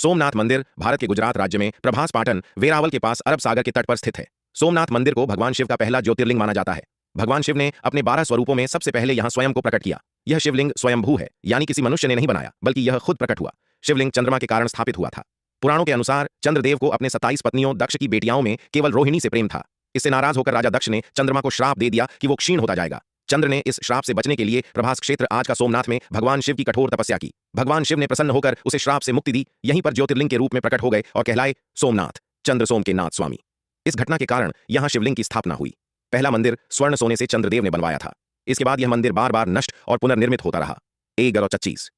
सोमनाथ मंदिर भारत के गुजरात राज्य में प्रभास पाटन वेरावल के पास अरब सागर के तट पर स्थित है। सोमनाथ मंदिर को भगवान शिव का पहला ज्योतिर्लिंग माना जाता है। भगवान शिव ने अपने 12 स्वरूपों में सबसे पहले यहां स्वयं को प्रकट किया। यह शिवलिंग स्वयंभू है, यानी किसी मनुष्य ने नहीं बनाया, बल्कि यह खुद प्रकट हुआ। शिवलिंग चंद्रमा के कारण स्थापित हुआ था। पुराणों के अनुसार चंद्रदेव को अपने 27 पत्नियों दक्ष की बेटियों में केवल रोहिणी से प्रेम था। इससे नाराज होकर राजा दक्ष ने चंद्रमा को श्राप दे दिया कि वो क्षीण होता जाएगा। चंद्र ने इस श्राप से बचने के लिए प्रभास क्षेत्र आज का सोमनाथ में भगवान शिव की कठोर तपस्या की। भगवान शिव ने प्रसन्न होकर उसे श्राप से मुक्ति दी। यहीं पर ज्योतिर्लिंग के रूप में प्रकट हो गए और कहलाए सोमनाथ, चंद्र सोम के नाथ स्वामी। इस घटना के कारण यहां शिवलिंग की स्थापना हुई। पहला मंदिर स्वर्ण सोने से चंद्रदेव ने बनवाया था। इसके बाद यह मंदिर बार बार नष्ट और पुनर्निर्मित होता रहा। 1125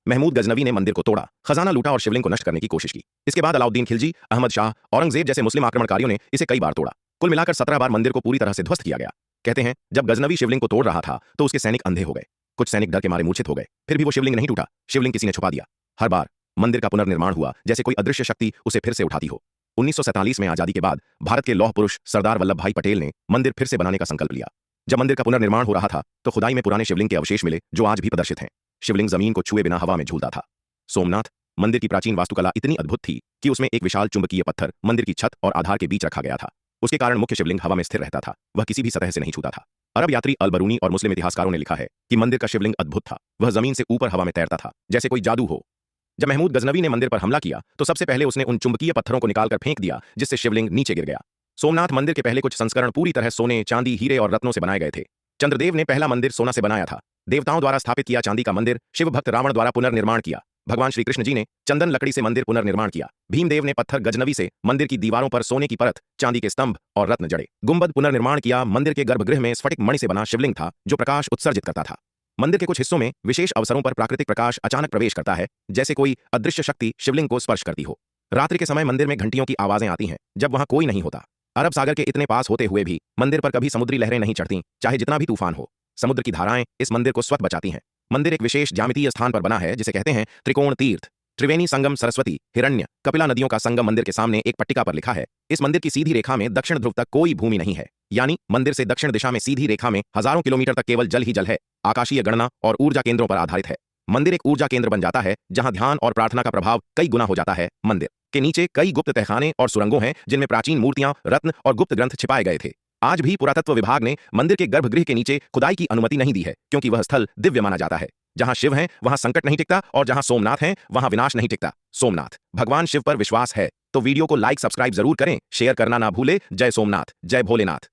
महमूद गजनवी ने मंदिर को तोड़ा, खजाना लूटा और शिवलिंग को नष्ट करने की कोशिश की। इसके बाद अलाउद्दीन खिलजी, अहमद शाह, औरंगजेब जैसे मुस्लिम आक्रमणकारियों ने इसे कई बार तोड़ा। कुल मिलाकर 17 बार मंदिर को पूरी तरह से ध्वस्त किया गया। कहते हैं जब गजनवी शिवलिंग को तोड़ रहा था तो उसके सैनिक अंधे हो गए। कुछ सैनिक डर के मारे मूर्छित हो गए। फिर भी वो शिवलिंग नहीं टूटा। शिवलिंग किसी ने छुपा दिया। हर बार मंदिर का पुनर्निर्माण हुआ जैसे कोई अदृश्य शक्ति उसे फिर से उठाती हो। 1947 में आजादी के बाद भारत के लौह पुरुष सरदार वल्लभ भाई पटेल ने मंदिर फिर से बनाने का संकल्प लिया। जब मंदिर का पुनर्निर्माण हो रहा था तो खुदाई में पुराने शिवलिंग के अवशेष मिले जो आज भी प्रदर्शित हैं। शिवलिंग जमीन को छुए बिना हवा में झूलता था। सोमनाथ मंदिर की प्राचीन वास्तुकला इतनी अद्भुत थी कि उसमें एक विशाल चुंबकीय पत्थर मंदिर की छत और आधार के बीच रखा गया था। उसके कारण मुख्य शिवलिंग हवा में स्थिर रहता था, वह किसी भी सतह से नहीं छूता था। अरब यात्री अल-बरूनी और मुस्लिम इतिहासकारों ने लिखा है कि मंदिर का शिवलिंग अद्भुत था। वह जमीन से ऊपर हवा में तैरता था जैसे कोई जादू हो। जब महमूद गजनवी ने मंदिर पर हमला किया तो सबसे पहले उसने उन चुंबकीय पत्थरों को निकालकर फेंक दिया जिससे शिवलिंग नीचे गिर गया। सोमनाथ मंदिर के पहले कुछ संस्करण पूरी तरह सोने, चांदी, हीरे और रत्नों से बनाए गए थे। चंद्रदेव ने पहला मंदिर सोना से बनाया था। देवताओं द्वारा स्थापित किया चांदी का मंदिर शिव भक्त रावण द्वारा पुनर्निर्माण किया। भगवान श्री कृष्ण जी ने चंदन लकड़ी से मंदिर पुनर्निर्माण किया। भीमदेव ने पत्थर गजनवी से मंदिर की दीवारों पर सोने की परत, चांदी के स्तंभ और रत्न जड़े। गुंबद पुनर्निर्माण किया। मंदिर के गर्भगृह में स्फटिक मणि से बना शिवलिंग था जो प्रकाश उत्सर्जित करता था। मंदिर के कुछ हिस्सों में विशेष अवसरों पर प्राकृतिक प्रकाश अचानक प्रवेश करता है, जैसे कोई अदृश्य शक्ति शिवलिंग को स्पर्श करती हो। रात्रि के समय मंदिर में घंटियों की आवाजें आती हैं जब वहां कोई नहीं होता। अरब सागर के इतने पास होते हुए भी मंदिर पर कभी समुद्री लहरें नहीं चढ़ती, चाहे जितना भी तूफान हो। समुद्र की धाराएं इस मंदिर को स्वतः बचाती हैं। मंदिर एक विशेष ज्यामितीय स्थान पर बना है जिसे कहते हैं त्रिकोण तीर्थ। त्रिवेणी संगम, सरस्वती, हिरण्य, कपिला नदियों का संगम मंदिर के सामने एक पट्टिका पर लिखा है। इस मंदिर की सीधी रेखा में दक्षिण ध्रुव तक कोई भूमि नहीं है, यानी मंदिर से दक्षिण दिशा में सीधी रेखा में हजारों किलोमीटर तक केवल जल ही जल है। आकाशीय गणना और ऊर्जा केंद्रों पर आधारित है। मंदिर एक ऊर्जा केंद्र बन जाता है जहां ध्यान और प्रार्थना का प्रभाव कई गुना हो जाता है। मंदिर के नीचे कई गुप्त तहखाने और सुरंगों हैं जिनमें प्राचीन मूर्तियां, रत्न और गुप्त ग्रंथ छिपाए गए थे। आज भी पुरातत्व विभाग ने मंदिर के गर्भगृह के नीचे खुदाई की अनुमति नहीं दी है, क्योंकि वह स्थल दिव्य माना जाता है। जहां शिव हैं वहां संकट नहीं टिकता और जहां सोमनाथ हैं वहां विनाश नहीं टिकता। सोमनाथ भगवान शिव पर विश्वास है तो वीडियो को लाइक, सब्सक्राइब जरूर करें, शेयर करना ना भूले। जय सोमनाथ, जय भोलेनाथ।